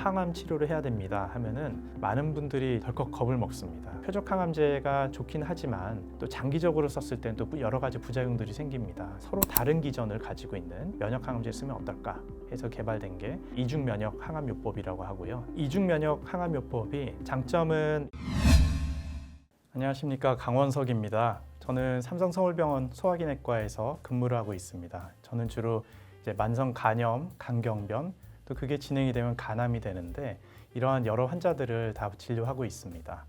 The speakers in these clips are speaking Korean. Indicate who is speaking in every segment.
Speaker 1: 항암 치료를 해야 됩니다 하면은 많은 분들이 덜컥 겁을 먹습니다. 표적 항암제가 좋긴 하지만 또 장기적으로 썼을 땐 또 여러 가지 부작용들이 생깁니다. 서로 다른 기전을 가지고 있는 면역 항암제 쓰면 어떨까 해서 개발된 게 이중 면역 항암요법이라고 하고요. 이중 면역 항암요법이 장점은 안녕하십니까, 강원석입니다. 저는 삼성서울병원 소화기내과에서 근무를 하고 있습니다. 저는 주로 이제 만성 간염, 간경변, 또 그게 진행이 되면 간암이 되는데 이러한 여러 환자들을 다 진료하고 있습니다.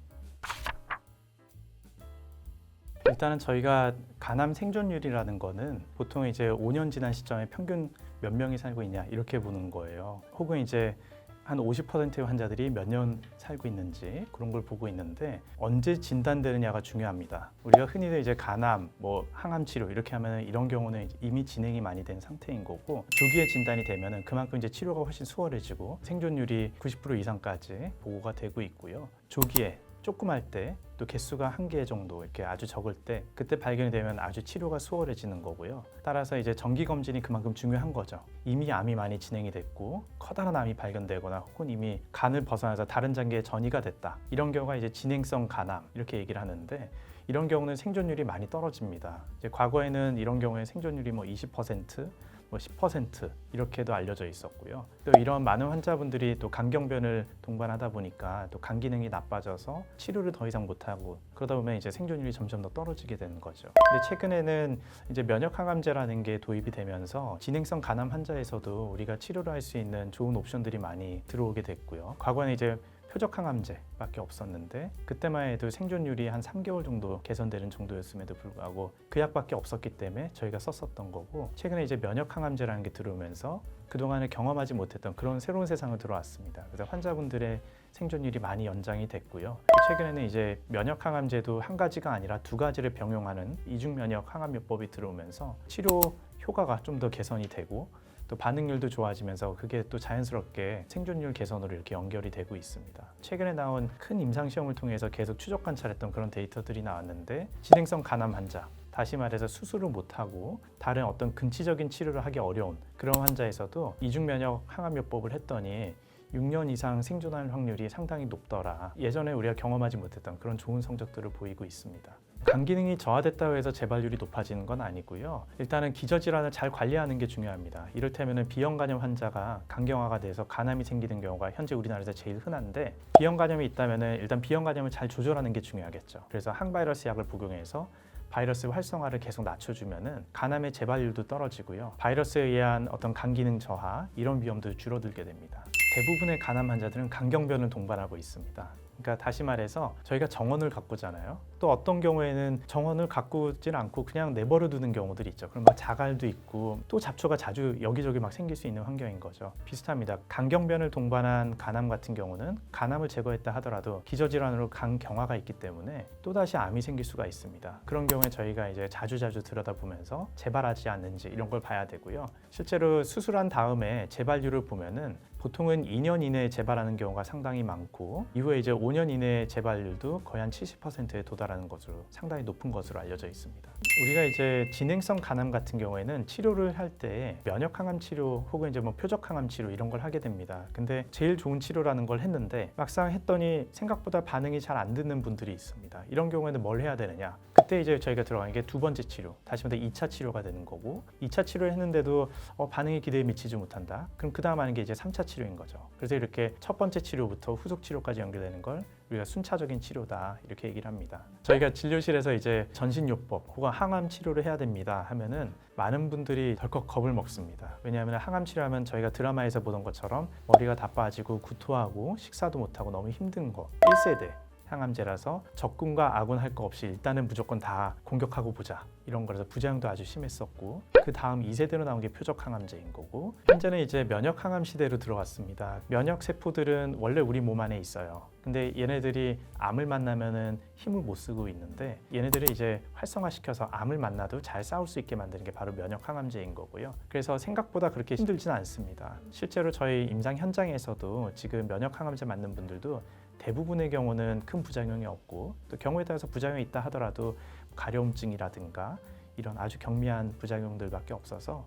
Speaker 1: 일단은 저희가 간암 생존율이라는 거는 보통 이제 5년 지난 시점에 평균 몇 명이 살고 있냐 이렇게 보는 거예요. 혹은 이제 한 50%의 환자들이 몇 년 살고 있는지 그런 걸 보고 있는데 언제 진단되느냐가 중요합니다. 우리가 흔히들 이제 간암, 항암 치료 이렇게 하면 이런 경우는 이미 진행이 많이 된 상태인 거고 조기에 진단이 되면은 그만큼 이제 치료가 훨씬 수월해지고 생존율이 90% 이상까지 보고가 되고 있고요. 조기에 조그말 때 또 개수가 1개 정도 이렇게 아주 적을 때 그때 발견이 되면 아주 치료가 수월해지는 거고요. 따라서 이제 정기 검진이 그만큼 중요한 거죠. 이미 암이 많이 진행이 됐고 커다란 암이 발견되거나 혹은 이미 간을 벗어나서 다른 단계에 전이가 됐다. 이런 경우가 이제 진행성 간암 이렇게 얘기를 하는데 이런 경우는 생존율이 많이 떨어집니다. 이제 과거에는 이런 경우에 생존율이 20%, 10% 이렇게도 알려져 있었고요. 또 이런 많은 환자분들이 또 간경변을 동반하다 보니까 또 간 기능이 나빠져서 치료를 더 이상 못하고 그러다 보면 이제 생존율이 점점 더 떨어지게 되는 거죠. 근데 최근에는 이제 면역 항암제라는 게 도입이 되면서 진행성 간암 환자에서도 우리가 치료를 할 수 있는 좋은 옵션들이 많이 들어오게 됐고요. 과거에는 이제 표적 항암제밖에 없었는데 그때만 해도 생존율이 한 3개월 정도 개선되는 정도였음에도 불구하고 그 약밖에 없었기 때문에 저희가 썼었던 거고 최근에 이제 면역 항암제라는 게 들어오면서 그동안에 경험하지 못했던 그런 새로운 세상을 들어왔습니다. 그래서 환자분들의 생존율이 많이 연장이 됐고요. 최근에는 이제 면역 항암제도 한 가지가 아니라 두 가지를 병용하는 이중 면역 항암요법이 들어오면서 치료 효과가 좀 더 개선이 되고 또 반응률도 좋아지면서 그게 또 자연스럽게 생존율 개선으로 이렇게 연결이 되고 있습니다. 최근에 나온 큰 임상시험을 통해서 계속 추적 관찰했던 그런 데이터들이 나왔는데 진행성 간암 환자, 다시 말해서 수술을 못하고 다른 어떤 근치적인 치료를 하기 어려운 그런 환자에서도 이중면역 항암요법을 했더니 6년 이상 생존할 확률이 상당히 높더라. 예전에 우리가 경험하지 못했던 그런 좋은 성적들을 보이고 있습니다. 간 기능이 저하됐다고 해서 재발률이 높아지는 건 아니고요. 일단은 기저질환을 잘 관리하는 게 중요합니다. 이를테면 B형 간염 환자가 간경화가 돼서 간암이 생기는 경우가 현재 우리나라에서 제일 흔한데 B형 간염이 있다면 일단 B형 간염을 잘 조절하는 게 중요하겠죠. 그래서 항바이러스 약을 복용해서 바이러스 활성화를 계속 낮춰주면은 간암의 재발률도 떨어지고요. 바이러스에 의한 어떤 간 기능 저하 이런 위험도 줄어들게 됩니다. 대부분의 간암 환자들은 간경변을 동반하고 있습니다. 그러니까 다시 말해서 저희가 정원을 가꾸잖아요. 또 어떤 경우에는 정원을 가꾸질 않고 그냥 내버려 두는 경우들이 있죠. 그럼 자갈도 있고 또 잡초가 자주 여기저기 막 생길 수 있는 환경인 거죠. 비슷합니다. 간경변을 동반한 간암 같은 경우는 간암을 제거했다 하더라도 기저질환으로 간경화가 있기 때문에 또다시 암이 생길 수가 있습니다. 그런 경우에 저희가 이제 자주자주 들여다보면서 재발하지 않는지 이런 걸 봐야 되고요. 실제로 수술한 다음에 재발률을 보면은 보통은 2년 이내에 재발하는 경우가 상당히 많고 이후에 이제 5년 이내의 재발률도 거의 한 70%에 도달하는 것으로 상당히 높은 것으로 알려져 있습니다. 우리가 이제 진행성 간암 같은 경우에는 치료를 할 때 면역 항암 치료 혹은 이제 표적 항암 치료 이런 걸 하게 됩니다. 근데 제일 좋은 치료라는 걸 했는데 막상 했더니 생각보다 반응이 잘 안 드는 분들이 있습니다. 이런 경우에는 뭘 해야 되느냐? 그때 이제 저희가 들어가는 게 두 번째 치료, 다시 말해 2차 치료가 되는 거고 2차 치료를 했는데도 반응이 기대에 미치지 못한다. 그럼 그 다음 하는 게 이제 3차 치료인 거죠. 그래서 이렇게 첫 번째 치료부터 후속 치료까지 연결되는 걸 우리가 순차적인 치료다 이렇게 얘기를 합니다. 저희가 진료실에서 이제 전신요법 혹은 항암 치료를 해야 됩니다 하면은 많은 분들이 덜컥 겁을 먹습니다. 왜냐하면 항암 치료하면 저희가 드라마에서 보던 것처럼 머리가 다 빠지고 구토하고 식사도 못하고 너무 힘든 거 1세대 항암제라서 적군과 아군할 거 없이 일단은 무조건 다 공격하고 보자 이런 거라서 부작용도 아주 심했었고 그 다음 2세대로 나온 게 표적 항암제인 거고 현재는 이제 면역 항암 시대로 들어왔습니다. 면역 세포들은 원래 우리 몸 안에 있어요. 근데 얘네들이 암을 만나면은 힘을 못 쓰고 있는데 얘네들을 이제 활성화시켜서 암을 만나도 잘 싸울 수 있게 만드는 게 바로 면역 항암제인 거고요. 그래서 생각보다 그렇게 힘들지는 않습니다. 실제로 저희 임상 현장에서도 지금 면역 항암제 맞는 분들도 대부분의 경우는 큰 부작용이 없고 또 경우에 따라서 부작용이 있다 하더라도 가려움증이라든가 이런 아주 경미한 부작용들밖에 없어서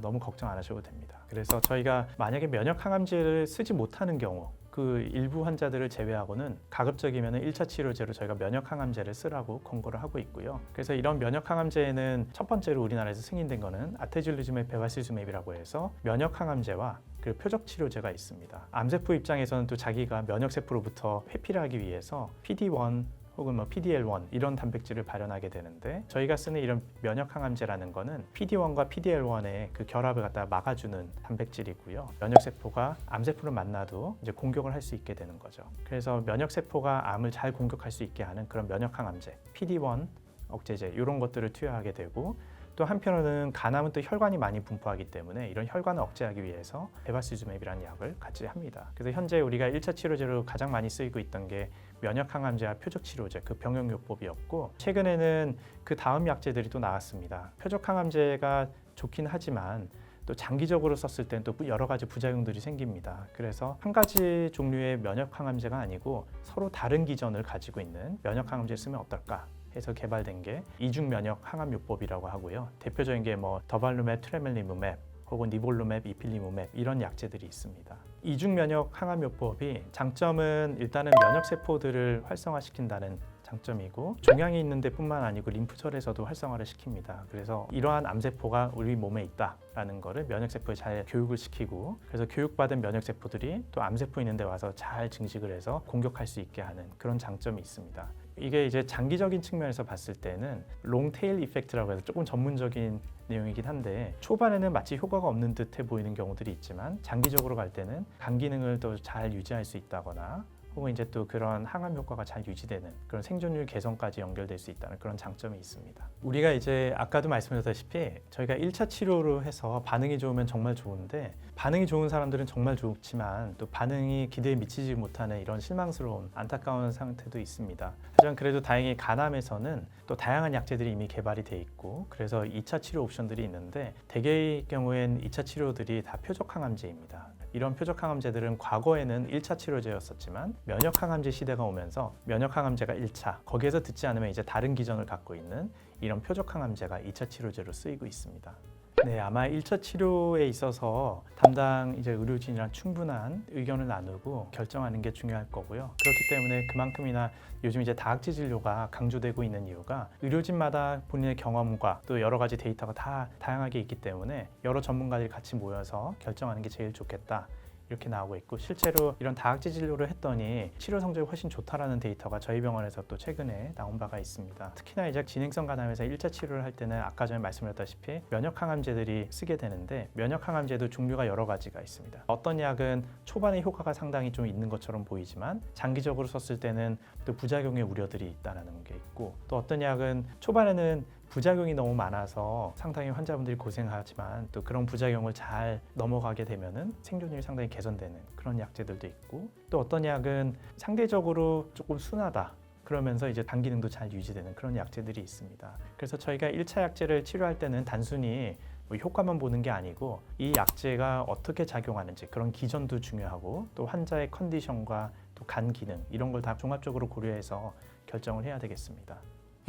Speaker 1: 너무 걱정 안 하셔도 됩니다. 그래서 저희가 만약에 면역 항암제를 쓰지 못하는 경우 그 일부 환자들을 제외하고는 가급적이면 1차 치료제로 저희가 면역 항암제를 쓰라고 권고를 하고 있고요. 그래서 이런 면역 항암제는 첫 번째로 우리나라에서 승인된 거는 아테졸리즈맵, 베바시즈맵이라고 해서 면역 항암제와 그 표적 치료제가 있습니다. 암세포 입장에서는 또 자기가 면역 세포로부터 회피를 하기 위해서 PD-1 혹은 PDL1 이런 단백질을 발현하게 되는데 저희가 쓰는 이런 면역 항암제라는 거는 PD-1과 PDL1의 그 결합을 갖다 막아주는 단백질이고요. 면역 세포가 암 세포를 만나도 이제 공격을 할 수 있게 되는 거죠. 그래서 면역 세포가 암을 잘 공격할 수 있게 하는 그런 면역 항암제, PD-1 억제제 이런 것들을 투여하게 되고 또 한편으로는 간암은 또 혈관이 많이 분포하기 때문에 이런 혈관을 억제하기 위해서 베바시즈맵이라는 약을 같이 합니다. 그래서 현재 우리가 1차 치료제로 가장 많이 쓰이고 있던 게 면역 항암제와 표적 치료제, 그 병용요법이었고 최근에는 그 다음 약제들이 또 나왔습니다. 표적 항암제가 좋긴 하지만 또 장기적으로 썼을 때는 또 여러 가지 부작용들이 생깁니다. 그래서 한 가지 종류의 면역 항암제가 아니고 서로 다른 기전을 가지고 있는 면역 항암제를 쓰면 어떨까 해서 개발된 게 이중 면역 항암요법이라고 하고요. 대표적인 게 더발루맵, 트레멜리무맵 혹은 니볼루맵, 이필리무맵 이런 약제들이 있습니다. 이중 면역 항암요법이 장점은 일단은 면역 세포들을 활성화시킨다는 장점이고 종양이 있는 데뿐만 아니고 림프절에서도 활성화를 시킵니다. 그래서 이러한 암세포가 우리 몸에 있다라는 거를 면역세포에 잘 교육을 시키고 그래서 교육받은 면역세포들이 또 암세포 있는 데 와서 잘 증식을 해서 공격할 수 있게 하는 그런 장점이 있습니다. 이게 이제 장기적인 측면에서 봤을 때는 롱테일 이펙트라고 해서 조금 전문적인 내용이긴 한데 초반에는 마치 효과가 없는 듯해 보이는 경우들이 있지만 장기적으로 갈 때는 간 기능을 더 잘 유지할 수 있다거나 혹은 이제 또 그런 항암 효과가 잘 유지되는 그런 생존율 개선까지 연결될 수 있다는 그런 장점이 있습니다. 우리가 이제 아까도 말씀드렸다시피 저희가 1차 치료로 해서 반응이 좋으면 정말 좋은데 반응이 좋은 사람들은 정말 좋지만 또 반응이 기대에 미치지 못하는 이런 실망스러운 안타까운 상태도 있습니다. 하지만 그래도 다행히 간암에서는 또 다양한 약제들이 이미 개발이 돼 있고 그래서 2차 치료 옵션들이 있는데 대개의 경우엔 2차 치료들이 다 표적 항암제입니다. 이런 표적 항암제들은 과거에는 1차 치료제였었지만 면역 항암제 시대가 오면서 면역 항암제가 1차, 거기에서 듣지 않으면 이제 다른 기전을 갖고 있는 이런 표적 항암제가 2차 치료제로 쓰이고 있습니다. 네, 아마 1차 치료에 있어서 담당 이제 의료진이랑 충분한 의견을 나누고 결정하는 게 중요할 거고요. 그렇기 때문에 그만큼이나 요즘 이제 다학제 진료가 강조되고 있는 이유가 의료진마다 본인의 경험과 또 여러 가지 데이터가 다 다양하게 있기 때문에 여러 전문가들이 같이 모여서 결정하는 게 제일 좋겠다. 이렇게 나오고 있고 실제로 이런 다학제 진료를 했더니 치료 성적이 훨씬 좋다라는 데이터가 저희 병원에서 또 최근에 나온 바가 있습니다. 특히나 이제 진행성 간암에서 1차 치료를 할 때는 아까 전에 말씀드렸다시피 면역 항암제들이 쓰게 되는데 면역 항암제도 종류가 여러 가지가 있습니다. 어떤 약은 초반에 효과가 상당히 좀 있는 것처럼 보이지만 장기적으로 썼을 때는 또 부작용의 우려들이 있다는 게 있고 또 어떤 약은 초반에는 부작용이 너무 많아서 상당히 환자분들이 고생하지만 또 그런 부작용을 잘 넘어가게 되면은 생존율이 상당히 개선되는 그런 약제들도 있고 또 어떤 약은 상대적으로 조금 순하다. 그러면서 이제 간 기능도 잘 유지되는 그런 약제들이 있습니다. 그래서 저희가 1차 약제를 치료할 때는 단순히 효과만 보는 게 아니고 이 약제가 어떻게 작용하는지 그런 기전도 중요하고 또 환자의 컨디션과 또 간 기능 이런 걸 다 종합적으로 고려해서 결정을 해야 되겠습니다.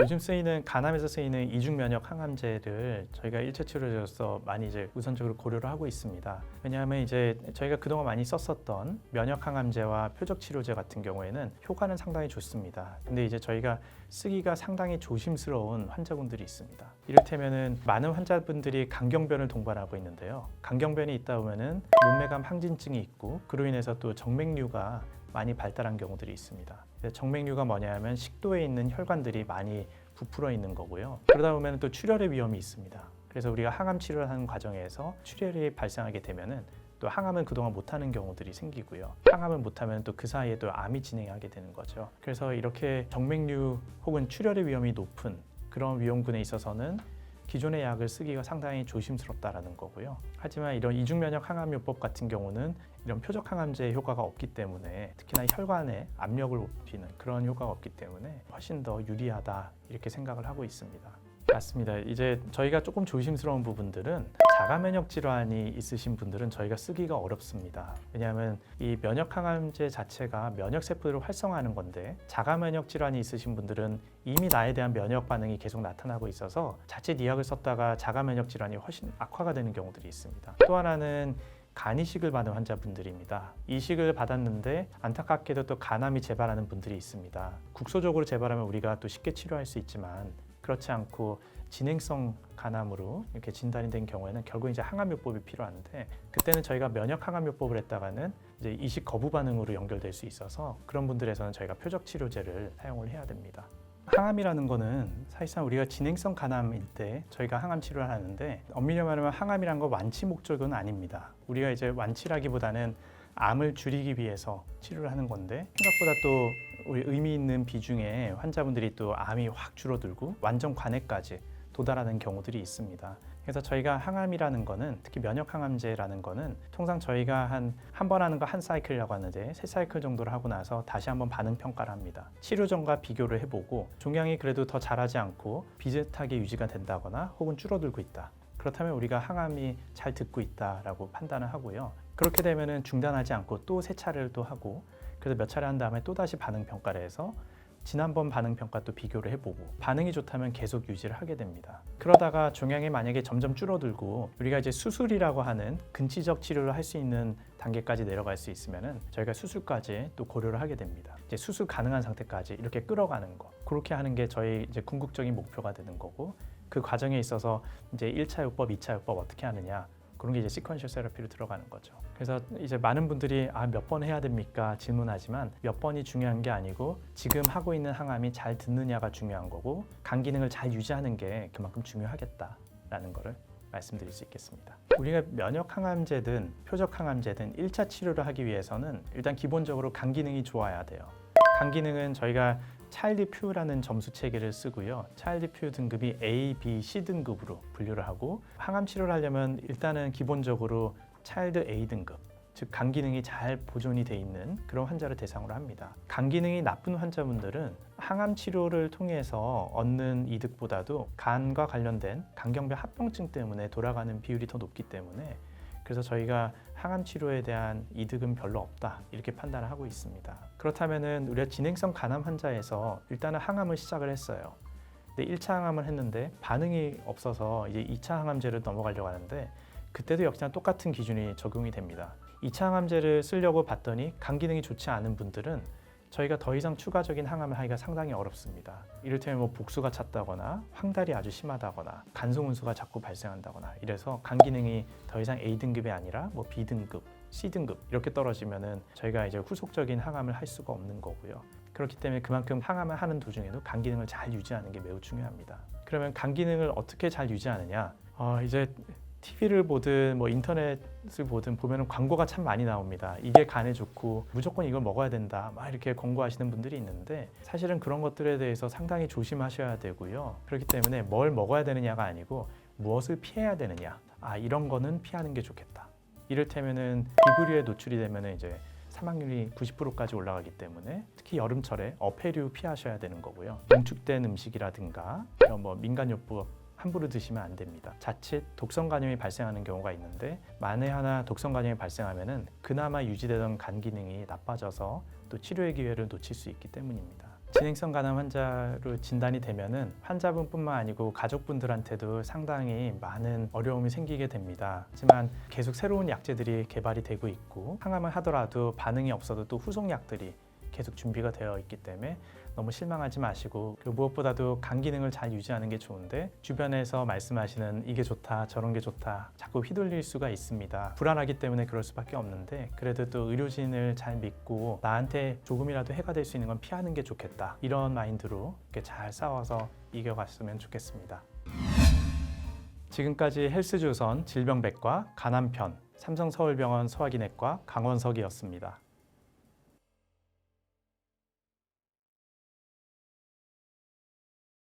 Speaker 1: 요즘 쓰이는 간암에서 쓰이는 이중 면역 항암제를 저희가 1차 치료제로서 많이 이제 우선적으로 고려를 하고 있습니다. 왜냐하면 이제 저희가 그동안 많이 썼었던 면역 항암제와 표적 치료제 같은 경우에는 효과는 상당히 좋습니다. 근데 이제 저희가 쓰기가 상당히 조심스러운 환자분들이 있습니다. 이를테면은 많은 환자분들이 강경변을 동반하고 있는데요. 강경변이 있다 보면은 문매감 항진증이 있고 그로 인해서 또 정맥류가 많이 발달한 경우들이 있습니다. 정맥류가 뭐냐면 식도에 있는 혈관들이 많이 부풀어 있는 거고요. 그러다 보면 또 출혈의 위험이 있습니다. 그래서 우리가 항암 치료를 하는 과정에서 출혈이 발생하게 되면은 또 항암은 그동안 못하는 경우들이 생기고요. 항암을 못하면 또 그 사이에 또 암이 진행하게 되는 거죠. 그래서 이렇게 정맥류 혹은 출혈의 위험이 높은 그런 위험군에 있어서는 기존의 약을 쓰기가 상당히 조심스럽다라는 거고요. 하지만 이런 이중면역 항암요법 같은 경우는 이런 표적 항암제의 효과가 없기 때문에 특히나 혈관에 압력을 높이는 그런 효과가 없기 때문에 훨씬 더 유리하다 이렇게 생각을 하고 있습니다. 맞습니다. 이제 저희가 조금 조심스러운 부분들은 자가 면역 질환이 있으신 분들은 저희가 쓰기가 어렵습니다. 왜냐하면 이 면역 항암제 자체가 면역 세포를 활성화하는 건데 자가 면역 질환이 있으신 분들은 이미 나에 대한 면역 반응이 계속 나타나고 있어서 자칫 이 약을 썼다가 자가 면역 질환이 훨씬 악화가 되는 경우들이 있습니다. 또 하나는 간 이식을 받은 환자분들입니다. 이식을 받았는데 안타깝게도 또 간암이 재발하는 분들이 있습니다. 국소적으로 재발하면 우리가 또 쉽게 치료할 수 있지만 그렇지 않고 진행성 간암으로 이렇게 진단이 된 경우에는 결국 이제 항암요법이 필요한데 그때는 저희가 면역 항암요법을 했다가는 이제 이식 거부 반응으로 연결될 수 있어서 그런 분들에서는 저희가 표적 치료제를 사용을 해야 됩니다. 항암이라는 거는 사실상 우리가 진행성 간암일 때 저희가 항암 치료를 하는데 엄밀히 말하면 항암이라는 거 완치 목적은 아닙니다. 우리가 이제 완치라기보다는 암을 줄이기 위해서 치료를 하는 건데 생각보다 또 우리 의미 있는 비중의 환자분들이 또 암이 확 줄어들고 완전 관해까지 도달하는 경우들이 있습니다. 그래서 저희가 항암이라는 거는 특히 면역 항암제라는 거는 통상 저희가 한 번 하는 거 한 사이클이라고 하는데 3사이클 정도를 하고 나서 다시 한번 반응 평가를 합니다. 치료 전과 비교를 해보고 종양이 그래도 더 자라지 않고 비슷하게 유지가 된다거나 혹은 줄어들고 있다. 그렇다면 우리가 항암이 잘 듣고 있다라고 판단을 하고요. 그렇게 되면은 중단하지 않고 또 3차례를 또 하고 그래서 몇 차례 한 다음에 또 다시 반응 평가를 해서 지난번 반응 평가 또 비교를 해보고 반응이 좋다면 계속 유지를 하게 됩니다. 그러다가 종양이 만약에 점점 줄어들고 우리가 이제 수술이라고 하는 근치적 치료를 할 수 있는 단계까지 내려갈 수 있으면은 저희가 수술까지 또 고려를 하게 됩니다. 이제 수술 가능한 상태까지 이렇게 끌어가는 거 그렇게 하는 게 저희 이제 궁극적인 목표가 되는 거고 그 과정에 있어서 이제 1차 요법, 2차 요법 어떻게 하느냐 그런 게 이제 시퀀셜 세라피로 들어가는 거죠. 그래서 이제 많은 분들이 몇 번 해야 됩니까? 질문하지만 몇 번이 중요한 게 아니고 지금 하고 있는 항암이 잘 듣느냐가 중요한 거고 간 기능을 잘 유지하는 게 그만큼 중요하겠다라는 거를 말씀드릴 수 있겠습니다. 우리가 면역 항암제든 표적 항암제든 1차 치료를 하기 위해서는 일단 기본적으로 간 기능이 좋아야 돼요. 간 기능은 저희가 차일드 퓨라는 점수 체계를 쓰고요. 차일드 퓨 등급이 A, B, C 등급으로 분류를 하고 항암 치료를 하려면 일단은 기본적으로 차일드 A 등급, 즉 간 기능이 잘 보존이 돼 있는 그런 환자를 대상으로 합니다. 간 기능이 나쁜 환자분들은 항암 치료를 통해서 얻는 이득보다도 간과 관련된 간경변 합병증 때문에 돌아가는 비율이 더 높기 때문에 그래서 저희가 항암 치료에 대한 이득은 별로 없다 이렇게 판단을 하고 있습니다. 그렇다면은 우리가 진행성 간암 환자에서 일단은 항암을 시작을 했어요. 근데 1차 항암을 했는데 반응이 없어서 이제 2차 항암제를 넘어가려고 하는데 그때도 역시나 똑같은 기준이 적용이 됩니다. 2차 항암제를 쓰려고 봤더니 간 기능이 좋지 않은 분들은 저희가 더 이상 추가적인 항암을 하기가 상당히 어렵습니다. 이를테면 뭐 복수가 찼다거나 황달이 아주 심하다거나 간송운수가 자꾸 발생한다거나 이래서 간 기능이 더 이상 A 등급이 아니라 뭐 B 등급, C 등급 이렇게 떨어지면은 저희가 이제 후속적인 항암을 할 수가 없는 거고요. 그렇기 때문에 그만큼 항암을 하는 도중에도 간 기능을 잘 유지하는 게 매우 중요합니다. 그러면 간 기능을 어떻게 잘 유지하느냐? 이제 TV를 보든 뭐 인터넷을 보든 보면 광고가 참 많이 나옵니다. 이게 간에 좋고 무조건 이걸 먹어야 된다 막 이렇게 권고하시는 분들이 있는데 사실은 그런 것들에 대해서 상당히 조심하셔야 되고요. 그렇기 때문에 뭘 먹어야 되느냐가 아니고 무엇을 피해야 되느냐 이런 거는 피하는 게 좋겠다. 이를테면은 비브리오에 노출이 되면은 이제 사망률이 90%까지 올라가기 때문에 특히 여름철에 어패류 피하셔야 되는 거고요. 농축된 음식이라든가 뭐 민간요법 함부로 드시면 안 됩니다. 자칫 독성 간염이 발생하는 경우가 있는데 만에 하나 독성 간염이 발생하면은 그나마 유지되던 간 기능이 나빠져서 또 치료의 기회를 놓칠 수 있기 때문입니다. 진행성 간암 환자로 진단이 되면은 환자분뿐만 아니고 가족분들한테도 상당히 많은 어려움이 생기게 됩니다. 하지만 계속 새로운 약제들이 개발이 되고 있고 항암을 하더라도 반응이 없어도 또 후속 약들이 계속 준비가 되어 있기 때문에 너무 실망하지 마시고 그리고 무엇보다도 간 기능을 잘 유지하는 게 좋은데 주변에서 말씀하시는 이게 좋다 저런 게 좋다 자꾸 휘둘릴 수가 있습니다. 불안하기 때문에 그럴 수밖에 없는데 그래도 또 의료진을 잘 믿고 나한테 조금이라도 해가 될 수 있는 건 피하는 게 좋겠다 이런 마인드로 이렇게 잘 싸워서 이겨갔으면 좋겠습니다. 지금까지 헬스조선 질병백과 간암편 삼성서울병원 소화기내과 강원석이었습니다.